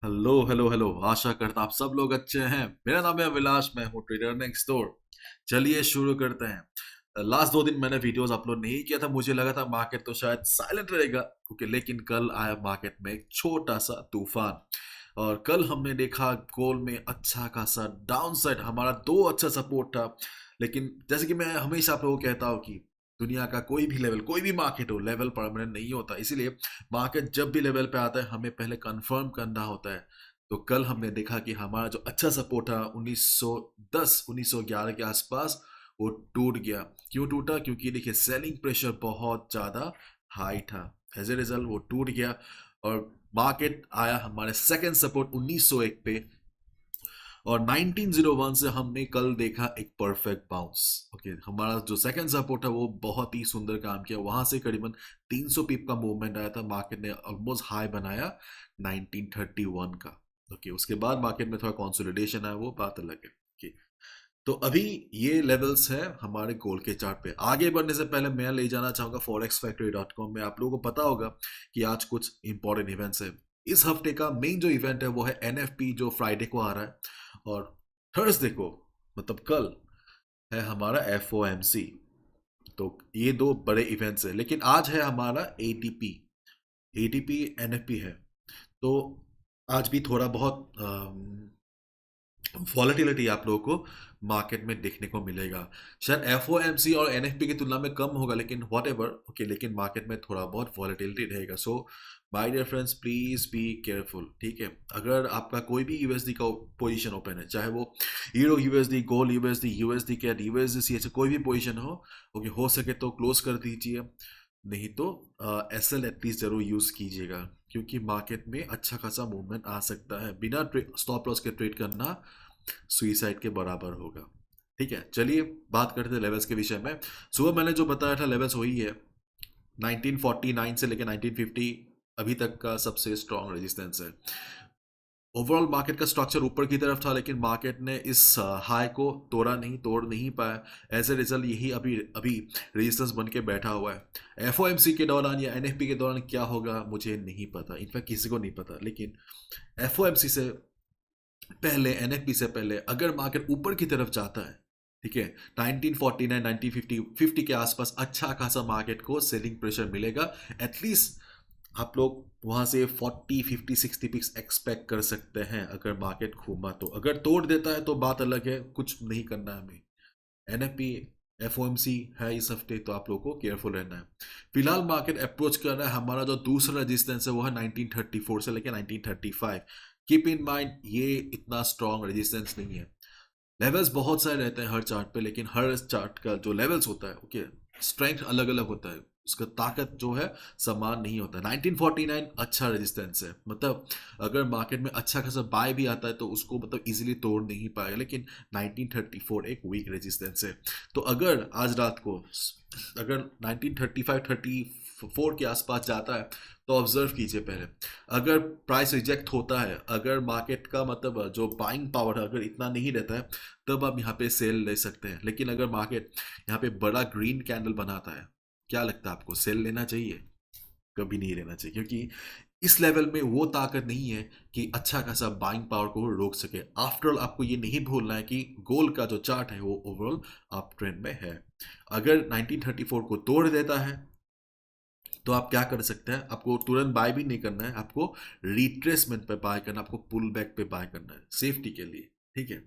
Hello hello hello, आशा करता आप सब लोग अच्छे हैं। मेरा नाम है अभिलाष, मैं हूँ ट्रेडर नेक्स्ट डोर। चलिए शुरू करते हैं। लास्ट 2 दिन मैंने वीडियोस अपलोड नहीं किया था। मुझे लगा था मार्केट तो शायद साइलेंट रहेगा, क्योंकि लेकिन कल आया मार्केट में एक छोटा सा तूफान। और कल हमने देखा गोल्ड में अच्छा खासा डाउन साइड, हमारा दो अच्छा सपोर्ट था। लेकिन जैसे कि मैं हमेशा आप लोगों को कहता हूँ कि दुनिया का कोई भी लेवल, कोई भी मार्केट हो, लेवल परमानेंट नहीं होता। इसीलिए मार्केट जब भी लेवल पे आता है हमें पहले कंफर्म करना होता है। तो कल हमने देखा कि हमारा जो अच्छा सपोर्ट था 1910 1911 के आसपास, वो टूट गया। क्यों टूटा? क्योंकि देखिए सेलिंग प्रेशर बहुत ज़्यादा हाई था। एज ए रिजल्ट वो टूट गया और मार्केट आया हमारे सेकंड सपोर्ट 1901 पे। और 1901 से हमने कल देखा एक परफेक्ट बाउंस। ओके, हमारा जो सेकंड सपोर्ट है वो बहुत ही सुंदर काम किया। वहां से करीबन 300 पिप का मूवमेंट आया था। मार्केट ने ऑलमोस्ट हाई बनाया 1931 का। ओके, उसके बाद मार्केट में थोड़ा कंसोलिडेशन आया, वो बात अलग है। ओके, तो अभी ये लेवल्स है हमारे गोल्ड के चार्ट पे। आगे बढ़ने से पहले मैं ले जाना चाहूंगा forexfactory.com में। आप लोगों को पता होगा कि आज कुछ इंपॉर्टेंट इवेंट्स है। इस हफ्ते का मेन जो इवेंट है वो है एनएफपी, जो फ्राइडे को आ रहा है। और थर्सडे को, मतलब कल, है हमारा एफओएमसी। तो ये दो बड़े इवेंट्स है। लेकिन आज है हमारा एटीपी। एटीपी एनएफपी है। तो आज भी थोड़ा बहुत वॉलेटिलिटी आप लोगों को मार्केट में देखने को मिलेगा। शायद एफओएमसी और एनएफपी की तुलना में कम होगा, लेकिन व्हाट एवर, ओके, लेकिन मार्केट में थोड़ा बहुत वॉलेटिलिटी रहेगा। So my dear friends, please be careful. ठीक है, अगर आपका कोई भी यूएसडी का पोजीशन ओपन है, चाहे वो euro USD, gold USD, USD CAD, USD C, ऐसे कोई भी पोजीशन हो, ओके, हो सके तो क्लोज कर दीजिए। नहीं तो एसएल एटलीस्ट जरूर यूज कीजिएगा, क्योंकि मार्केट में अच्छा खासा मूवमेंट आ सकता है। बिना स्टॉप लॉस के ट्रेड करना सुइसाइड के बराबर होगा। ठीक है, चलिए बात करते हैं लेवल्स के विषय में। सुबह मैंने जो बताया था लेवल्स वही है। 1949 से लेकर 1950 अभी तक का सबसे स्ट्रॉन्ग रेजिस्टेंस है। ओवरऑल मार्केट का स्ट्रक्चर ऊपर की तरफ था, लेकिन मार्केट ने इस हाई को तोड़ नहीं पाया। एज ए रिजल्ट यही अभी अभी रेजिस्टेंस बन के बैठा हुआ है। एफओएमसी के दौरान या एनएफपी के दौरान क्या होगा मुझे नहीं पता, इनफैक्ट किसी को नहीं पता। लेकिन एफओएमसी से पहले, एनएफपी से पहले, अगर मार्केट ऊपर की तरफ जाता है, ठीक है, 1949 1950 के आसपास अच्छा खासा मार्केट को सेलिंग प्रेशर मिलेगा। एटलीस्ट आप लोग वहां से 40 50 60 पिक्स एक्सपेक्ट कर सकते हैं अगर मार्केट घूमा तो। अगर तोड़ देता है तो बात अलग है, कुछ नहीं करना है हमें। एनएफपी एफओएमसी है इस हफ्ते, तो आप लोगों को केयरफुल रहना है। फिलहाल मार्केट अप्रोच कर रहा है, हमारा जो दूसरा रेजिस्टेंस है वो है 1934 से लेकर 1935। कीप इन माइंड ये इतना स्ट्रॉन्ग रेजिस्टेंस नहीं है। लेवल्स बहुत सारे रहते हैं हर चार्ट पे, लेकिन हर चार्ट का जो लेवल्स होता है, ओके, स्ट्रेंथ अलग अलग होता है, उसका ताकत जो है समान नहीं होता। 1949 अच्छा रेजिस्टेंस है, मतलब अगर मार्केट में अच्छा खासा बाय भी आता है तो उसको मतलब इजीली तोड़ नहीं पाएगा। लेकिन 1934 एक वीक रेजिस्टेंस है। तो अगर आज रात को, अगर 1935 34 के आसपास जाता है, तो ऑब्जर्व कीजिए पहले। अगर प्राइस रिजेक्ट होता है, अगर मार्केट का मतलब जो बाइंग पावर है अगर इतना नहीं रहता है, तब आप यहाँ पे सेल ले सकते हैं। लेकिन अगर मार्केट यहाँ पे बड़ा ग्रीन कैंडल बनाता है, क्या लगता है आपको सेल लेना चाहिए? कभी नहीं लेना चाहिए, क्योंकि इस लेवल में वो ताकत नहीं है कि अच्छा खासा बाइंग पावर को रोक सके। आफ्टरऑल आपको ये नहीं भूलना है कि गोल्ड का जो चार्ट है वो ओवरऑल अप ट्रेंड में है। अगर 1934 को तोड़ देता है तो आप क्या कर सकते हैं, आपको तुरंत बाय भी नहीं करना है, आपको रिट्रेसमेंट पे बाय करना, आपको पुल बैक पे बाय करना है सेफ्टी के लिए। ठीक है,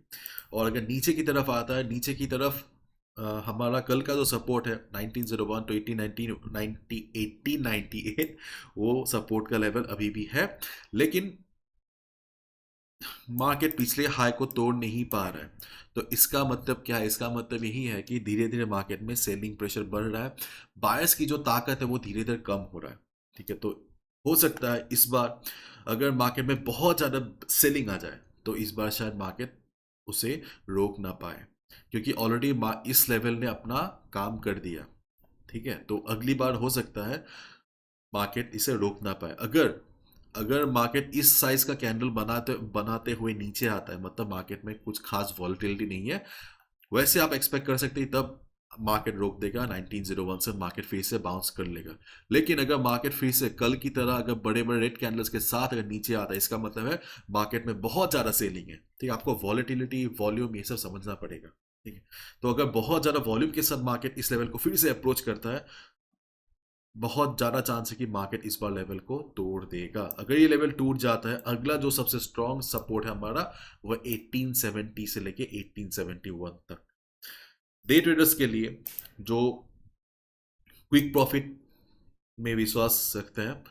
और अगर नीचे की तरफ आता है, नीचे की तरफ हमारा कल का जो सपोर्ट है 1901 तो 1898, वो सपोर्ट का लेवल अभी भी है। लेकिन मार्केट पिछले हाई को तोड़ नहीं पा रहा है। तो इसका मतलब क्या है? इसका मतलब यही है कि धीरे धीरे मार्केट में सेलिंग प्रेशर बढ़ रहा है। बायर्स की जो ताकत है वो धीरे धीरे कम हो रहा है। ठीक है, तो हो सकता है इस बार अगर मार्केट में बहुत ज़्यादा सेलिंग आ जाए तो इस बार शायद मार्केट उसे रोक ना पाए, क्योंकि ऑलरेडी इस लेवल ने अपना काम कर दिया। ठीक है, तो अगली बार हो सकता है मार्केट इसे रोक ना पाए। अगर अगर मार्केट इस साइज का कैंडल बनाते बनाते हुए नीचे आता है, मतलब मार्केट में कुछ खास वॉलिटिलिटी नहीं है, वैसे आप एक्सपेक्ट कर सकते हैं तब मार्केट रोक देगा 1901 से, मार्केट फिर से बाउंस कर लेगा। लेकिन अगर मार्केट फिर से कल की तरह अगर बड़े बड़े रेड कैंडल्स के साथ अगर नीचे आता है, इसका मतलब है मार्केट में बहुत ज़्यादा सेलिंग है। ठीक है, आपको वॉलेटिलिटी, वॉल्यूम, ये सब समझना पड़ेगा। ठीक है, तो अगर बहुत ज़्यादा वॉल्यूम के साथ मार्केट इस लेवल को फिर से अप्रोच करता है, बहुत ज़्यादा चांस है कि मार्केट इस बार लेवल को तोड़ देगा। अगर ये लेवल टूट जाता है, अगला जो सबसे स्ट्रॉन्ग सपोर्ट है हमारा, वह 1870 से लेके 1871 तक। डे ट्रेडर्स के लिए जो क्विक प्रॉफिट में विश्वास रखते हैं,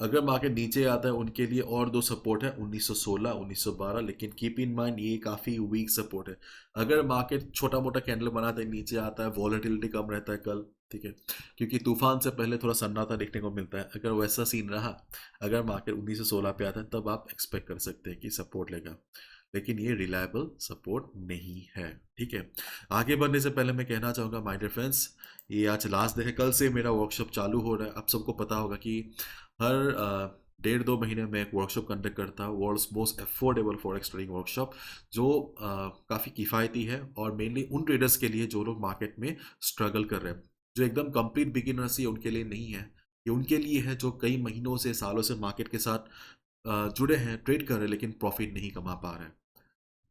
अगर मार्केट नीचे आता है उनके लिए और दो सपोर्ट है, 1916, 1912। लेकिन कीप इन माइंड ये काफ़ी वीक सपोर्ट है। अगर मार्केट छोटा मोटा कैंडल बनाता है, नीचे आता है, वॉलेटिलिटी कम रहता है कल, ठीक है, क्योंकि तूफान से पहले थोड़ा सन्नाटा देखने को मिलता है। अगर वैसा सीन रहा, अगर मार्केट 1916 पे आता है, तब आप एक्सपेक्ट कर सकते हैं कि सपोर्ट लेगा। लेकिन ये रिलायबल सपोर्ट नहीं है। ठीक है, आगे बढ़ने से पहले मैं कहना चाहूँगा माय डियर फ्रेंड्स, ये आज लास्ट डे है, कल से मेरा वर्कशॉप चालू हो रहा है। आप सबको पता होगा कि हर 1.5-2 महीने में एक वर्कशॉप कंडक्ट करता हूँ, world's most affordable forex trading workshop, जो काफ़ी किफ़ायती है और मेनली उन ट्रेडर्स के लिए जो लोग मार्केट में स्ट्रगल कर रहे हैं। जो एकदम कंप्लीट बिगिनर्स ही उनके लिए नहीं है, ये उनके लिए है जो कई महीनों से, सालों से मार्केट के साथ जुड़े हैं, ट्रेड कर रहे हैं, लेकिन प्रॉफिट नहीं कमा पा रहे हैं।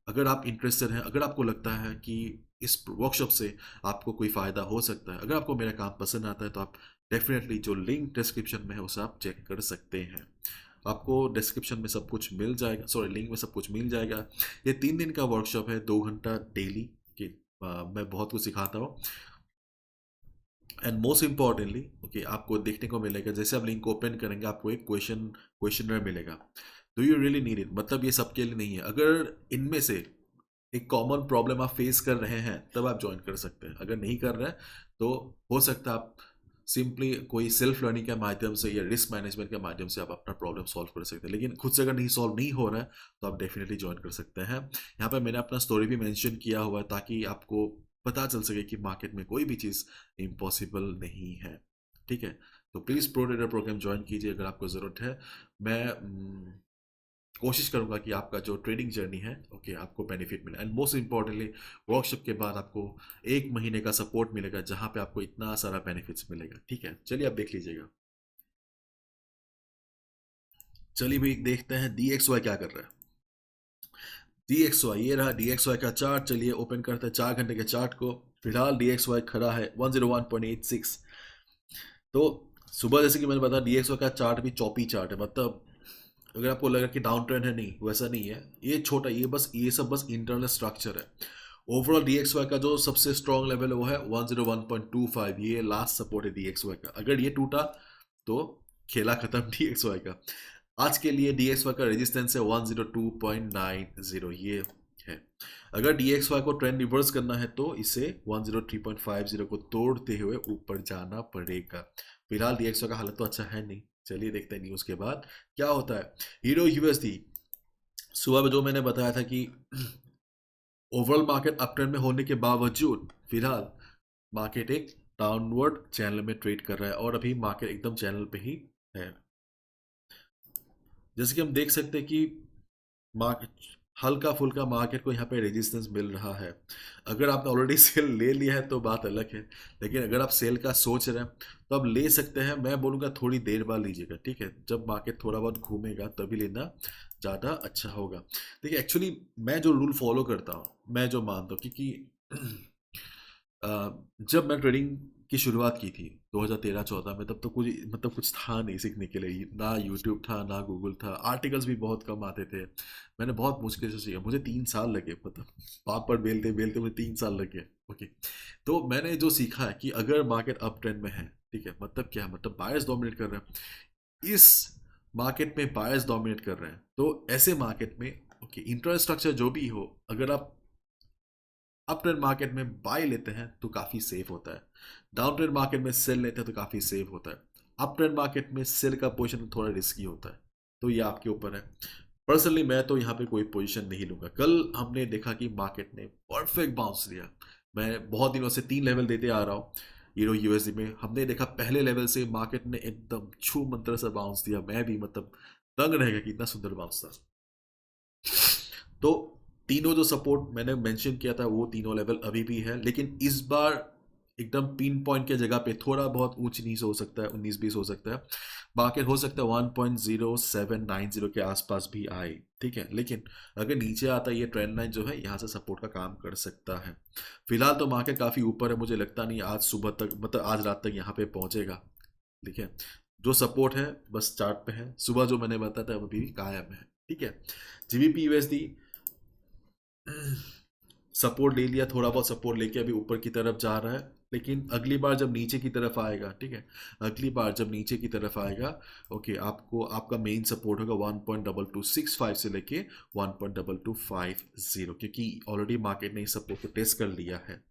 अगर आप इंटरेस्टेड हैं, अगर आपको लगता है कि इस वर्कशॉप से आपको कोई फ़ायदा हो सकता है, अगर आपको मेरा काम पसंद आता है, तो आप डेफिनेटली जो लिंक डिस्क्रिप्शन में है उसे आप चेक कर सकते हैं। आपको डिस्क्रिप्शन में सब कुछ मिल जाएगा, सॉरी, लिंक में सब कुछ मिल जाएगा। ये 3 दिन का वर्कशॉप है, 2 घंटा डेली के मैं बहुत कुछ सिखाता हूँ। एंड मोस्ट इम्पॉर्टेंटली, ओके, आपको देखने को मिलेगा, जैसे आप लिंक ओपन करेंगे आपको एक क्वेश्चनर मिलेगा। Do you really need it, मतलब ये सबके लिए नहीं है। अगर इनमें से एक कॉमन प्रॉब्लम आप फेस कर रहे हैं, तब आप ज्वाइन कर सकते हैं। अगर नहीं कर रहे हैं, तो हो सकता है आप सिंपली कोई सेल्फ लर्निंग के माध्यम से या रिस्क मैनेजमेंट के माध्यम से आप अपना प्रॉब्लम सॉल्व कर सकते हैं। लेकिन खुद से अगर नहीं सॉल्व नहीं हो रहा है, तो आप डेफिनेटली ज्वाइन कर सकते हैं। यहाँ पर मैंने अपना स्टोरी भी मेंशन किया हुआ है, ताकि आपको पता चल सके कि मार्केट में कोई भी चीज़ इम्पॉसिबल नहीं है। ठीक है, तो please pro trader program join कीजिए अगर आपको ज़रूरत है। मैं कोशिश करूंगा कि आपका जो ट्रेडिंग जर्नी है, ओके, आपको बेनिफिट मिले। एंड मोस्ट इंपॉर्टेंटली, वर्कशॉप के बाद आपको 1 महीने का सपोर्ट मिलेगा, जहां पे आपको इतना सारा बेनिफिट्स मिलेगा। ठीक है, चलिए आप देख लीजिएगा। चलिए भाई, देखते हैं DXY क्या कर रहा है। DXY, ये रहा DXY का चार्ट। चलिए ओपन करते हैं 4 घंटे के चार्ट को। फिलहाल DXY खड़ा है 101.86। तो सुबह जैसे कि मैंने बताया, DXY का चार्ट भी चौपी चार्ट है, मतलब अगर आपको लगा कि डाउन ट्रेंड है, नहीं, वैसा नहीं है। ये छोटा, ये सब बस इंटरनल स्ट्रक्चर है। ओवरऑल DXY का जो सबसे स्ट्रॉन्ग लेवल है वो है 101.25। ये लास्ट सपोर्ट है DXY का। अगर ये टूटा तो खेला खत्म DXY का। आज के लिए DXY का रेजिस्टेंस है 102.90, ये है। अगर DXY को ट्रेंड रिवर्स करना है, तो इसे 103.50 को तोड़ते हुए ऊपर जाना पड़ेगा। फिलहाल DXY का हालत तो अच्छा है नहीं। चलिए देखते हैं न्यूज़ के बाद क्या होता है। हीरो USD, सुबह में जो मैंने बताया था कि ओवरऑल मार्केट अपट्रेंड में होने के बावजूद फिलहाल मार्केट एक डाउनवर्ड चैनल में ट्रेड कर रहा है, और अभी मार्केट एकदम चैनल पे ही है। जैसे कि हम देख सकते हैं कि मार्केट हल्का फुल्का मार्केट को यहाँ पे रेजिस्टेंस मिल रहा है। अगर आपने ऑलरेडी सेल ले लिया है तो बात अलग है, लेकिन अगर आप सेल का सोच रहे हैं तो आप ले सकते हैं। मैं बोलूँगा थोड़ी देर बाद लीजिएगा, ठीक है, जब मार्केट थोड़ा बहुत घूमेगा तभी लेना ज़्यादा अच्छा होगा। देखिए, एक्चुअली मैं जो रूल फॉलो करता हूँ, मैं जो मानता हूँ, क्योंकि जब मैं ट्रेडिंग की शुरुआत की थी 2013-14 में, तब तो कुछ, मतलब कुछ था नहीं सीखने के लिए। ना यूट्यूब था, ना गूगल था, आर्टिकल्स भी बहुत कम आते थे। मैंने बहुत मुश्किल से सीखा, मुझे 3 साल लगे, मतलब पापड़ बेलते बेलते मुझे 3 साल लगे। ओके, तो मैंने जो सीखा है कि अगर मार्केट अप ट्रेंड में है, ठीक है, मतलब क्या, मतलब बायर्स डोमिनेट कर रहे हैं, इस मार्केट में बायर्स डोमिनेट कर रहे हैं, तो ऐसे मार्केट में, ओके, इंफ्रास्ट्रक्चर जो भी हो, अगर आप अप ट्रेंड मार्केट में बाय लेते हैं तो काफ़ी सेफ होता है, डाउन ट्रेंड मार्केट में सेल लेते हैं तो काफ़ी सेफ होता है। अप ट्रेंड मार्केट में सेल का पोजीशन थोड़ा रिस्की होता है, तो ये आपके ऊपर है। पर्सनली मैं तो यहाँ पे कोई पोजीशन नहीं लूँगा। कल हमने देखा कि मार्केट ने परफेक्ट बाउंस लिया। मैं बहुत दिनों से 3 लेवल देते आ रहा हूँ हीरो USD में। हमने देखा पहले लेवल से मार्केट ने एकदम छू मंत्र से बाउंस दिया। मैं भी, मतलब दंग रहेगा कि इतना सुंदर बाउंस था। तो तीनों जो सपोर्ट मैंने मेंशन किया था, वो तीनों लेवल अभी भी है, लेकिन इस बार एकदम पिन पॉइंट के जगह पे थोड़ा बहुत ऊंच नीच हो सकता है, 19-20 हो सकता है, मार्केट हो सकता है 1.0790 के आसपास भी आए, ठीक है। लेकिन अगर नीचे आता है ये ट्रेंड लाइन जो है यहाँ से सपोर्ट का काम कर सकता है। फिलहाल तो मार्केट काफ़ी ऊपर है, मुझे लगता नहीं आज सुबह तक मतलब आज रात तक यहाँ पे पहुंचेगा, ठीक है। जो सपोर्ट है बस चार्ट पे है, सुबह जो मैंने बताया था वो भी कायम है, ठीक है। जीबीपी यूएसडी सपोर्ट ले लिया, थोड़ा बहुत सपोर्ट लेके अभी ऊपर की तरफ जा रहा है, लेकिन अगली बार जब नीचे की तरफ आएगा, ठीक है, अगली बार जब नीचे की तरफ आएगा, ओके, आपको आपका मेन सपोर्ट होगा 1.2265 से लेके 1.2250, क्योंकि ऑलरेडी मार्केट ने इस सपोर्ट को टेस्ट कर लिया है।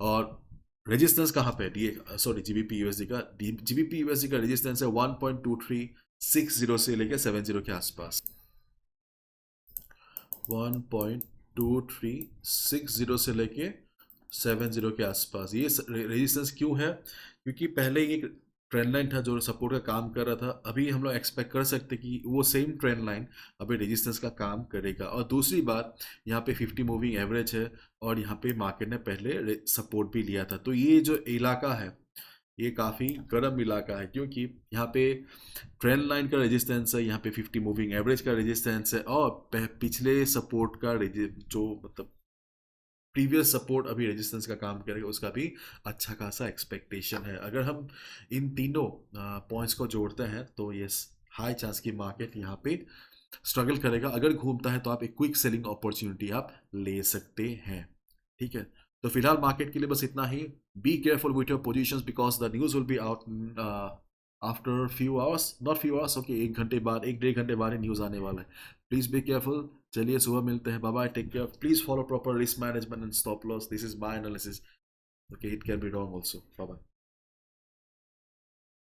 और रेजिस्टेंस कहाँ पे है, सॉरी जीबीपी यूएसडी का, जीबीपी यूएसडी का रेजिस्टेंस है 1.2360 से लेके 70 के आसपास। 1.2360 से लेके 70 के आसपास ये रेजिस्टेंस क्यों है, क्योंकि पहले एक ट्रेंड लाइन था जो सपोर्ट का काम कर रहा था, अभी हम लोग एक्सपेक्ट कर सकते कि वो सेम ट्रेंड लाइन अभी रेजिस्टेंस का काम करेगा। और दूसरी बात, यहाँ पे 50 मूविंग एवरेज है और यहाँ पे मार्केट ने पहले सपोर्ट भी लिया था, तो ये जो इलाका है ये काफ़ी गर्म इलाका है, क्योंकि यहाँ पे ट्रेंड लाइन का रेजिस्टेंस है, यहाँ पे 50 मूविंग एवरेज का रेजिस्टेंस है, और पिछले सपोर्ट का जो मतलब प्रीवियस सपोर्ट अभी रेजिस्टेंस का काम करेगा, उसका भी अच्छा खासा एक्सपेक्टेशन है। अगर हम इन तीनों पॉइंट्स को जोड़ते हैं तो ये हाई चांस की मार्केट यहाँ पे स्ट्रगल करेगा। अगर घूमता है तो आप एक क्विक सेलिंग अपॉर्चुनिटी आप ले सकते हैं, ठीक है। तो फिलहाल मार्केट के लिए बस इतना ही। Be careful with your positions because the news will be out after few hours, not few hours, okay, 1 घंटे बाद, 1-1.5 घंटे बाद ही न्यूज़ आने वाला है। Please be careful. चलिए सुबह मिलते हैं, bye bye, take care, please follow proper risk management and stop loss, this is my analysis, okay, it can be wrong also, bye bye.